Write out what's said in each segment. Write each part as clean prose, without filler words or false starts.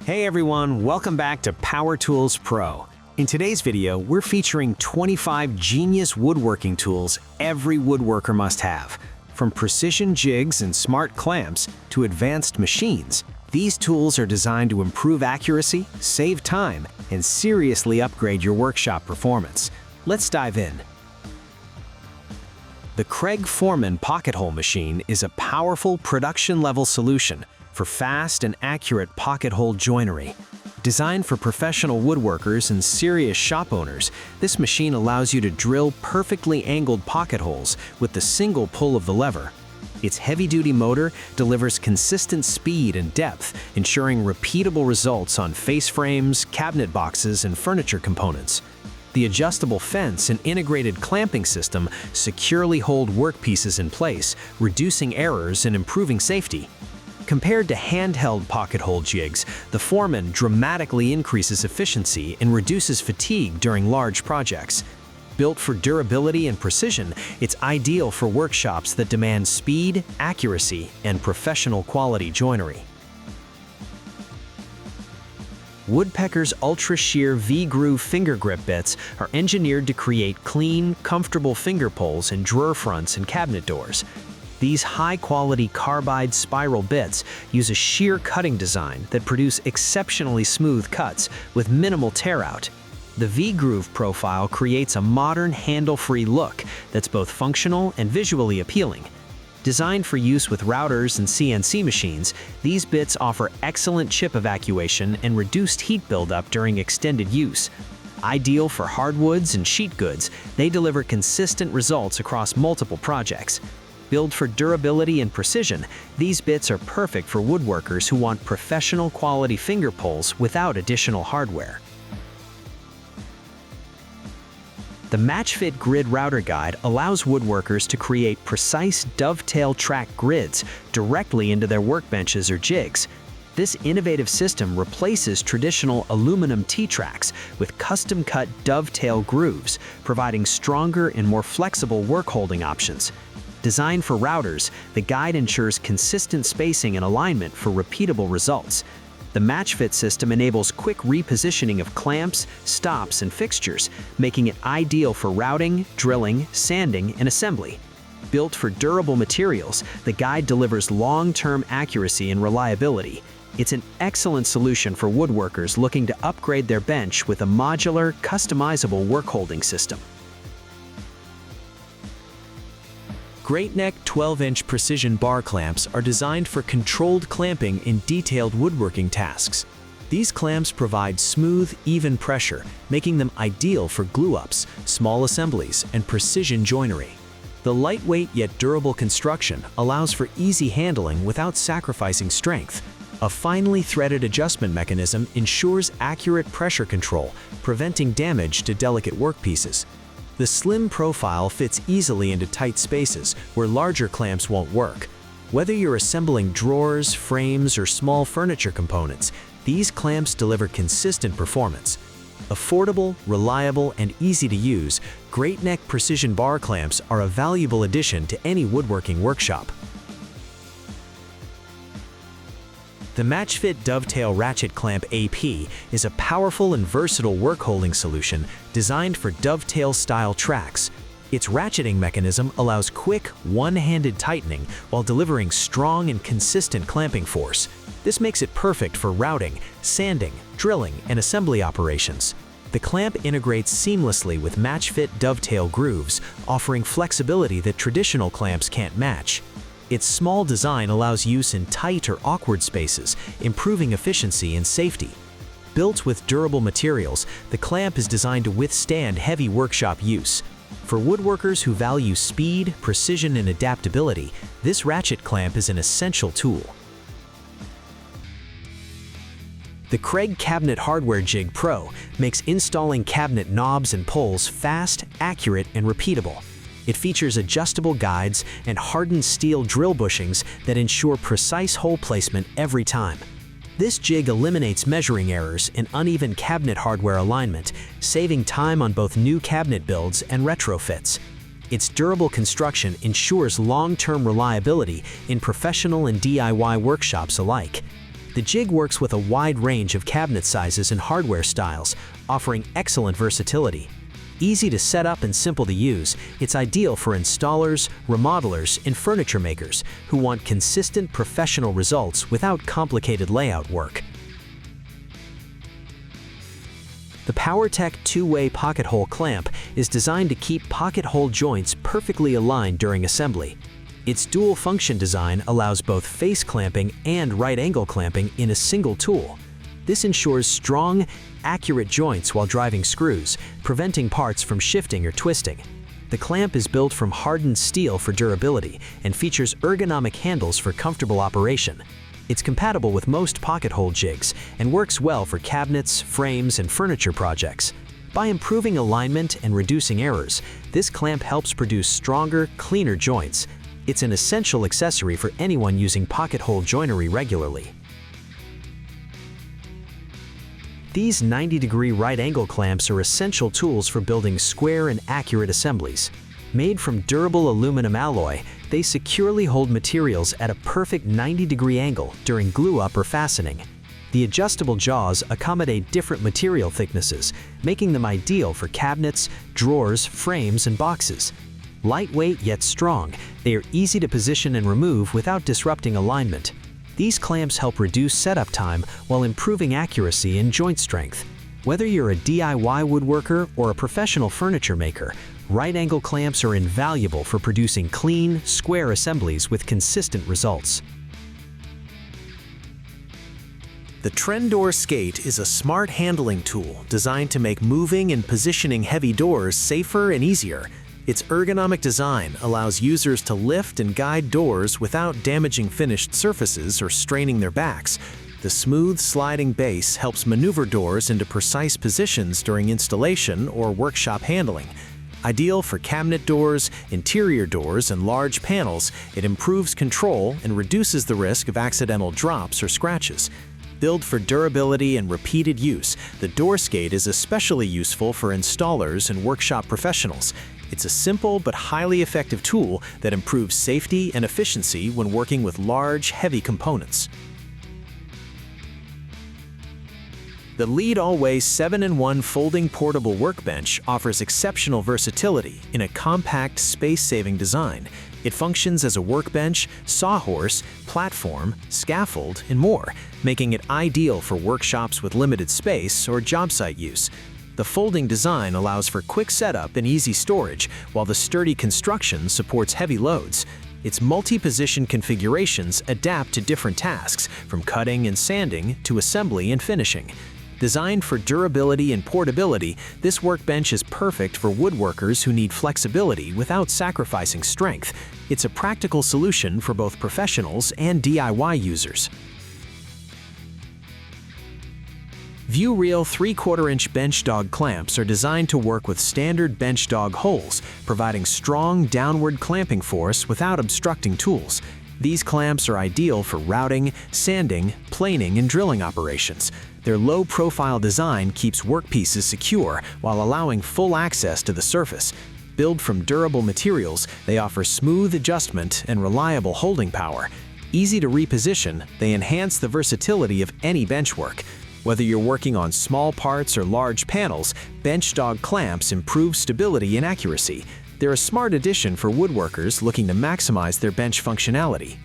Hey everyone, welcome back to PowerTools-Pro. In today's video, we're featuring 25 genius woodworking tools every woodworker must have. From precision jigs and smart clamps to advanced machines, these tools are designed to improve accuracy, save time, and seriously upgrade your workshop performance. Let's dive in. The Kreg Foreman pocket hole machine is a powerful production-level solution for fast and accurate pocket hole joinery. Designed for professional woodworkers and serious shop owners, this machine allows you to drill perfectly angled pocket holes with the single pull of the lever. Its heavy-duty motor delivers consistent speed and depth, ensuring repeatable results on face frames, cabinet boxes, and furniture components. The adjustable fence and integrated clamping system securely hold workpieces in place, reducing errors and improving safety. Compared to handheld pocket hole jigs, the Foreman dramatically increases efficiency and reduces fatigue during large projects. Built for durability and precision, it's ideal for workshops that demand speed, accuracy, and professional quality joinery. Woodpecker's Ultra-Shear V-groove finger grip bits are engineered to create clean, comfortable finger pulls in drawer fronts and cabinet doors. These high-quality carbide spiral bits use a shear cutting design that produce exceptionally smooth cuts with minimal tear-out. The V-groove profile creates a modern handle-free look that's both functional and visually appealing. Designed for use with routers and CNC machines, these bits offer excellent chip evacuation and reduced heat buildup during extended use. Ideal for hardwoods and sheet goods, they deliver consistent results across multiple projects. Built for durability and precision, these bits are perfect for woodworkers who want professional quality finger pulls without additional hardware. The MatchFit Grid Router Guide allows woodworkers to create precise dovetail track grids directly into their workbenches or jigs. This innovative system replaces traditional aluminum T-tracks with custom-cut dovetail grooves, providing stronger and more flexible work-holding options. Designed for routers, the guide ensures consistent spacing and alignment for repeatable results. The MatchFit system enables quick repositioning of clamps, stops, and fixtures, making it ideal for routing, drilling, sanding, and assembly. Built for durable materials, the guide delivers long-term accuracy and reliability. It's an excellent solution for woodworkers looking to upgrade their bench with a modular, customizable work-holding system. GreatNeck 12-inch precision bar clamps are designed for controlled clamping in detailed woodworking tasks. These clamps provide smooth, even pressure, making them ideal for glue-ups, small assemblies, and precision joinery. The lightweight yet durable construction allows for easy handling without sacrificing strength. A finely threaded adjustment mechanism ensures accurate pressure control, preventing damage to delicate workpieces. The slim profile fits easily into tight spaces where larger clamps won't work. Whether you're assembling drawers, frames, or small furniture components, these clamps deliver consistent performance. Affordable, reliable, and easy to use, GreatNeck precision bar clamps are a valuable addition to any woodworking workshop. The MatchFit Dovetail Ratchet Clamp AP is a powerful and versatile work-holding solution designed for dovetail-style tracks. Its ratcheting mechanism allows quick, one-handed tightening while delivering strong and consistent clamping force. This makes it perfect for routing, sanding, drilling, and assembly operations. The clamp integrates seamlessly with MatchFit dovetail grooves, offering flexibility that traditional clamps can't match. Its small design allows use in tight or awkward spaces, improving efficiency and safety. Built with durable materials, the clamp is designed to withstand heavy workshop use. For woodworkers who value speed, precision, and adaptability, this ratchet clamp is an essential tool. The Kreg Cabinet Hardware Jig Pro makes installing cabinet knobs and pulls fast, accurate, and repeatable. It features adjustable guides and hardened steel drill bushings that ensure precise hole placement every time. This jig eliminates measuring errors and uneven cabinet hardware alignment, saving time on both new cabinet builds and retrofits. Its durable construction ensures long-term reliability in professional and DIY workshops alike. The Jig works with a wide range of cabinet sizes and hardware styles, offering excellent versatility. Easy to set up and simple to use, it's ideal for installers, remodelers, and furniture makers who want consistent professional results without complicated layout work. The PowerTech two-way pocket hole clamp is designed to keep pocket hole joints perfectly aligned during assembly. Its dual-function design allows both face clamping and right-angle clamping in a single tool. This ensures strong, accurate joints while driving screws, preventing parts from shifting or twisting. The clamp is built from hardened steel for durability and features ergonomic handles for comfortable operation. It's compatible with most pocket hole jigs and works well for cabinets, frames, and furniture projects. By improving alignment and reducing errors, this clamp helps produce stronger, cleaner joints. It's an essential accessory for anyone using pocket hole joinery regularly. These 90-degree right-angle clamps are essential tools for building square and accurate assemblies. Made from durable aluminum alloy, they securely hold materials at a perfect 90-degree angle during glue-up or fastening. The adjustable jaws accommodate different material thicknesses, making them ideal for cabinets, drawers, frames, and boxes. Lightweight yet strong, they are easy to position and remove without disrupting alignment. These clamps help reduce setup time while improving accuracy and joint strength. Whether you're a DIY woodworker or a professional furniture maker, right-angle clamps are invaluable for producing clean, square assemblies with consistent results. The Trenddoor Skate is a smart handling tool designed to make moving and positioning heavy doors safer and easier. Its ergonomic design allows users to lift and guide doors without damaging finished surfaces or straining their backs. The smooth sliding base helps maneuver doors into precise positions during installation or workshop handling. Ideal for cabinet doors, interior doors, and large panels, it improves control and reduces the risk of accidental drops or scratches. Built for durability and repeated use, the Door Skate is especially useful for installers and workshop professionals. It's a simple but highly effective tool that improves safety and efficiency when working with large, heavy components. The LEADALLWAY 7-in-1 folding portable workbench offers exceptional versatility in a compact, space-saving design. It functions as a workbench, sawhorse, platform, scaffold, and more, making it ideal for workshops with limited space or job site use. The folding design allows for quick setup and easy storage, while the sturdy construction supports heavy loads. Its multi-position configurations adapt to different tasks, from cutting and sanding to assembly and finishing. Designed for durability and portability, this workbench is perfect for woodworkers who need flexibility without sacrificing strength. It's a practical solution for both professionals and DIY users. ViewReal 3/4-inch bench dog clamps are designed to work with standard bench dog holes, providing strong downward clamping force without obstructing tools. These clamps are ideal for routing, sanding, planing, and drilling operations. Their low-profile design keeps workpieces secure while allowing full access to the surface. Built from durable materials, they offer smooth adjustment and reliable holding power. Easy to reposition, they enhance the versatility of any benchwork. Whether you're working on small parts or large panels, bench dog clamps improve stability and accuracy. They're a smart addition for woodworkers looking to maximize their bench functionality.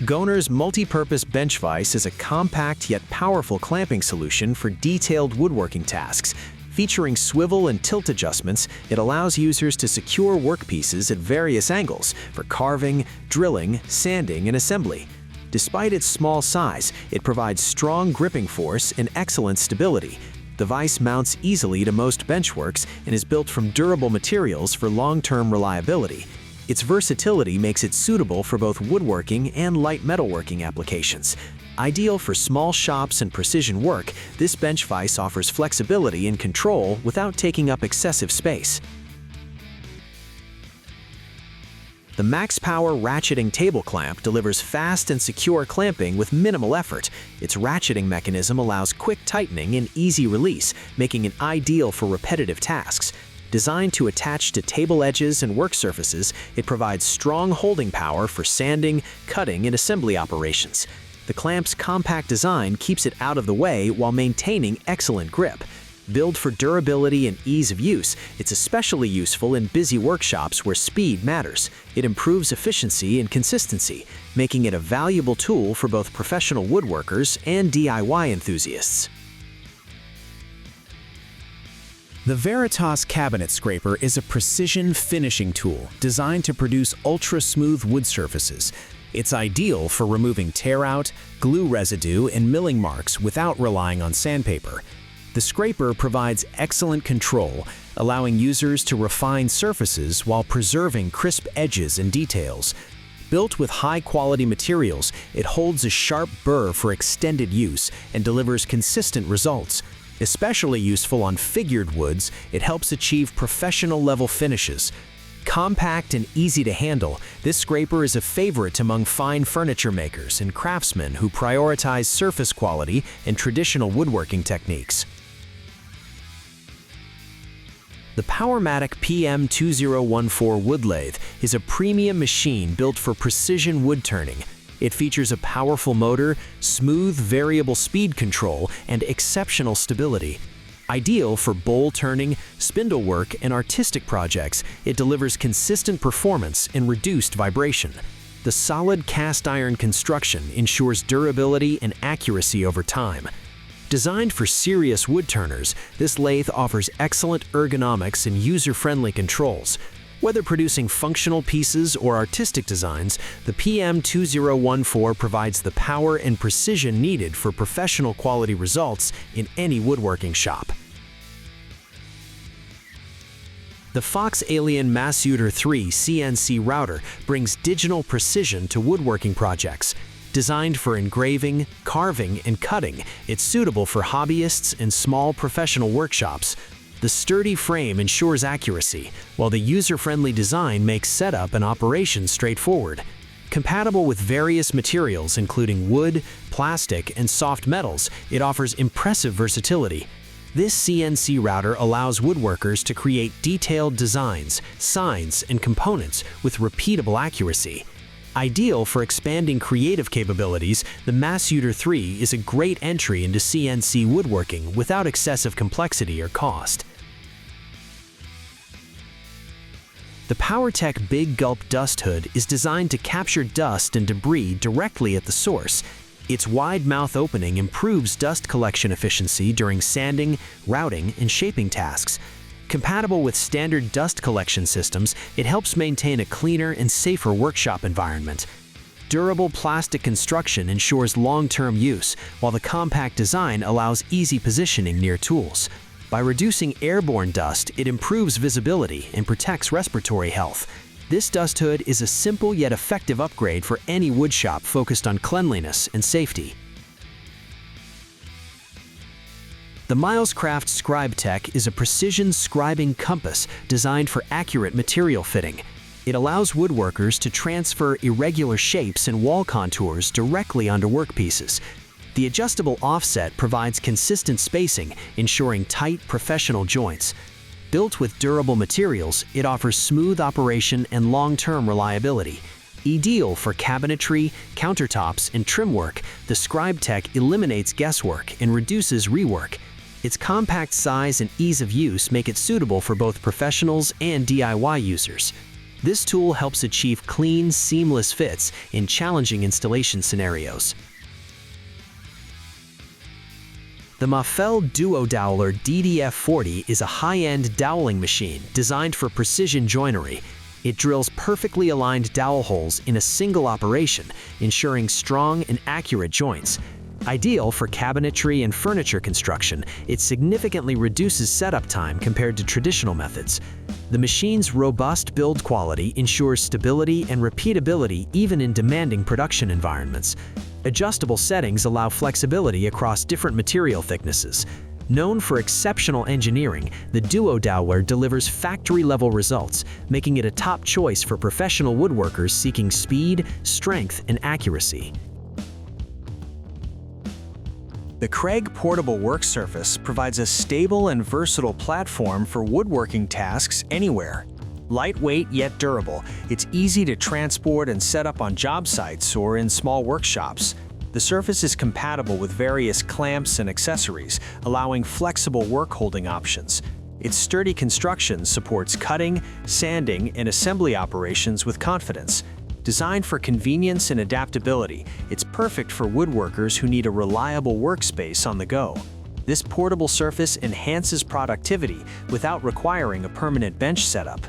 GOEHNER's Multipurpose Bench Vise is a compact yet powerful clamping solution for detailed woodworking tasks. Featuring swivel and tilt adjustments, it allows users to secure workpieces at various angles for carving, drilling, sanding, and assembly. Despite its small size, it provides strong gripping force and excellent stability. The vise mounts easily to most benchworks and is built from durable materials for long-term reliability. Its versatility makes it suitable for both woodworking and light metalworking applications. Ideal for small shops and precision work, this bench vise offers flexibility and control without taking up excessive space. The MAXPOWER ratcheting table clamp delivers fast and secure clamping with minimal effort. Its ratcheting mechanism allows quick tightening and easy release, making it ideal for repetitive tasks. Designed to attach to table edges and work surfaces, it provides strong holding power for sanding, cutting, and assembly operations. The clamp's compact design keeps it out of the way while maintaining excellent grip. Built for durability and ease of use, it's especially useful in busy workshops where speed matters. It improves efficiency and consistency, making it a valuable tool for both professional woodworkers and DIY enthusiasts. The Veritas cabinet scraper is a precision finishing tool designed to produce ultra-smooth wood surfaces. It's ideal for removing tear-out, glue residue, and milling marks without relying on sandpaper. The scraper provides excellent control, allowing users to refine surfaces while preserving crisp edges and details. Built with high-quality materials, it holds a sharp burr for extended use and delivers consistent results. Especially useful on figured woods, it helps achieve professional-level finishes. Compact and easy to handle, this scraper is a favorite among fine furniture makers and craftsmen who prioritize surface quality and traditional woodworking techniques. The Powermatic PM2014 wood lathe is a premium machine built for precision wood turning. It features a powerful motor, smooth variable speed control, and exceptional stability. Ideal for bowl turning, spindle work, and artistic projects, it delivers consistent performance and reduced vibration. The solid cast iron construction ensures durability and accuracy over time. Designed for serious wood turners, this lathe offers excellent ergonomics and user-friendly controls. Whether producing functional pieces or artistic designs, the PM2014 provides the power and precision needed for professional quality results in any woodworking shop. The FoxAlien Masuter 3 CNC router brings digital precision to woodworking projects. Designed for engraving, carving, and cutting, it's suitable for hobbyists and small professional workshops. The sturdy frame ensures accuracy, while the user-friendly design makes setup and operation straightforward. Compatible with various materials including wood, plastic, and soft metals, it offers impressive versatility. This CNC router allows woodworkers to create detailed designs, signs, and components with repeatable accuracy. Ideal for expanding creative capabilities, the Masuter 3 is a great entry into CNC woodworking without excessive complexity or cost. The PowerTec Big Gulp Dust Hood is designed to capture dust and debris directly at the source. Its wide mouth opening improves dust collection efficiency during sanding, routing, and shaping tasks. Compatible with standard dust collection systems, it helps maintain a cleaner and safer workshop environment. Durable plastic construction ensures long-term use, while the compact design allows easy positioning near tools. By reducing airborne dust, it improves visibility and protects respiratory health. This dust hood is a simple yet effective upgrade for any woodshop focused on cleanliness and safety. The Milescraft ScribeTech is a precision scribing compass designed for accurate material fitting. It allows woodworkers to transfer irregular shapes and wall contours directly onto workpieces. The adjustable offset provides consistent spacing, ensuring tight, professional joints. Built with durable materials, it offers smooth operation and long-term reliability. Ideal for cabinetry, countertops, and trim work, the ScribeTech eliminates guesswork and reduces rework. Its compact size and ease of use make it suitable for both professionals and DIY users. This tool helps achieve clean, seamless fits in challenging installation scenarios. The Mafell Duo Doweler DDF40 is a high-end doweling machine designed for precision joinery. It drills perfectly aligned dowel holes in a single operation, ensuring strong and accurate joints. Ideal for cabinetry and furniture construction, it significantly reduces setup time compared to traditional methods. The machine's robust build quality ensures stability and repeatability even in demanding production environments. Adjustable settings allow flexibility across different material thicknesses. Known for exceptional engineering, the Duo Doweler delivers factory-level results, making it a top choice for professional woodworkers seeking speed, strength, and accuracy. The Kreg portable work surface provides a stable and versatile platform for woodworking tasks anywhere. Lightweight yet durable, it's easy to transport and set up on job sites or in small workshops. The surface is compatible with various clamps and accessories, allowing flexible work holding options. Its sturdy construction supports cutting, sanding, and assembly operations with confidence. Designed for convenience and adaptability, it's perfect for woodworkers who need a reliable workspace on the go. This portable surface enhances productivity without requiring a permanent bench setup.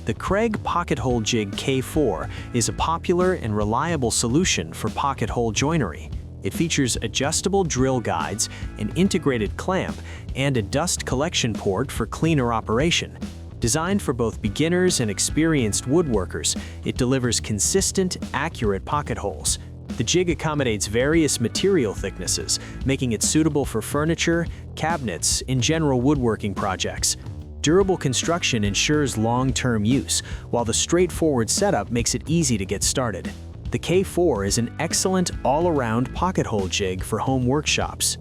The Kreg Pocket Hole Jig K4 is a popular and reliable solution for pocket hole joinery. It features adjustable drill guides, an integrated clamp, and a dust collection port for cleaner operation. Designed for both beginners and experienced woodworkers, it delivers consistent, accurate pocket holes. The jig accommodates various material thicknesses, making it suitable for furniture, cabinets, and general woodworking projects. Durable construction ensures long-term use, while the straightforward setup makes it easy to get started. The K4 is an excellent all-around pocket hole jig for home workshops.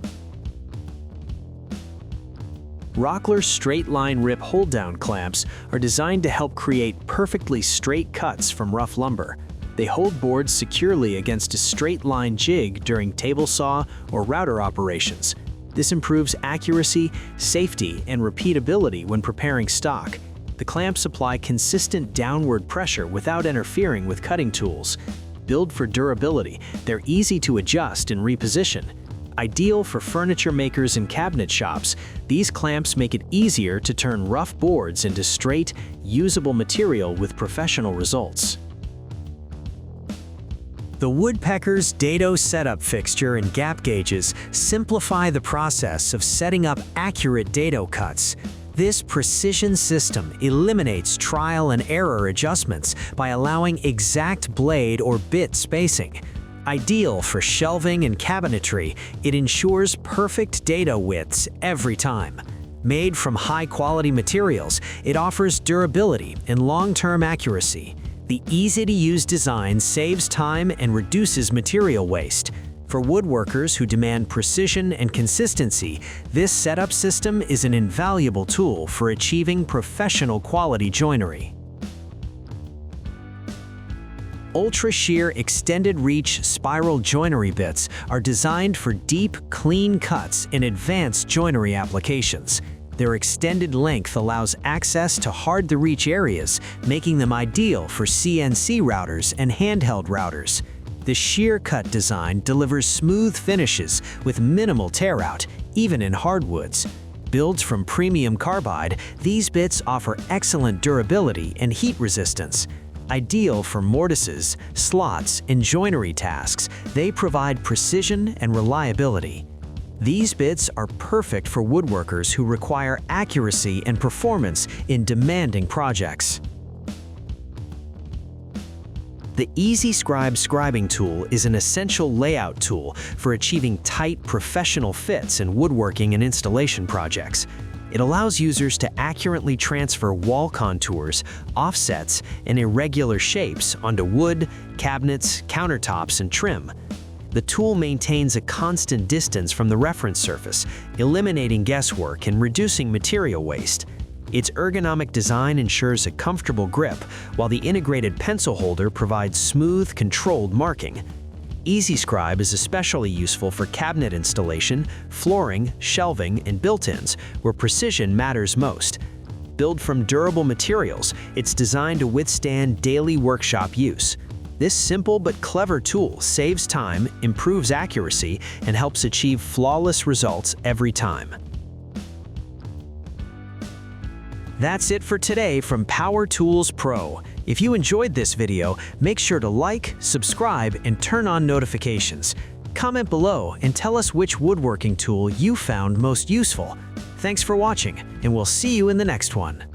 Rockler straight-line rip hold-down clamps are designed to help create perfectly straight cuts from rough lumber. They hold boards securely against a straight-line jig during table saw or router operations. This improves accuracy, safety, and repeatability when preparing stock. The clamps apply consistent downward pressure without interfering with cutting tools. Built for durability, they're easy to adjust and reposition. Ideal for furniture makers and cabinet shops, these clamps make it easier to turn rough boards into straight, usable material with professional results. The Woodpeckers dado setup fixture and gap gauges simplify the process of setting up accurate dado cuts. This precision system eliminates trial and error adjustments by allowing exact blade or bit spacing. Ideal for shelving and cabinetry, it ensures perfect dado widths every time. Made from high-quality materials, it offers durability and long-term accuracy. The easy-to-use design saves time and reduces material waste. For woodworkers who demand precision and consistency, this setup system is an invaluable tool for achieving professional quality joinery. Ultra-Shear extended reach spiral joinery bits are designed for deep, clean cuts in advanced joinery applications. Their extended length allows access to hard-to-reach areas, making them ideal for CNC routers and handheld routers. The shear cut design delivers smooth finishes with minimal tear out, even in hardwoods. Built from premium carbide, these bits offer excellent durability and heat resistance. Ideal for mortises, slots, and joinery tasks, they provide precision and reliability. These bits are perfect for woodworkers who require accuracy and performance in demanding projects. The EasyScribe scribing tool is an essential layout tool for achieving tight professional fits in woodworking and installation projects. It allows users to accurately transfer wall contours, offsets, and irregular shapes onto wood, cabinets, countertops, and trim. The tool maintains a constant distance from the reference surface, eliminating guesswork and reducing material waste. Its ergonomic design ensures a comfortable grip, while the integrated pencil holder provides smooth, controlled marking. EasyScribe is especially useful for cabinet installation, flooring, shelving, and built-ins, where precision matters most. Built from durable materials, it's designed to withstand daily workshop use. This simple but clever tool saves time, improves accuracy, and helps achieve flawless results every time. That's it for today from PowerTools-Pro. If you enjoyed this video, make sure to like, subscribe, and turn on notifications. Comment below and tell us which woodworking tool you found most useful. Thanks for watching, and we'll see you in the next one.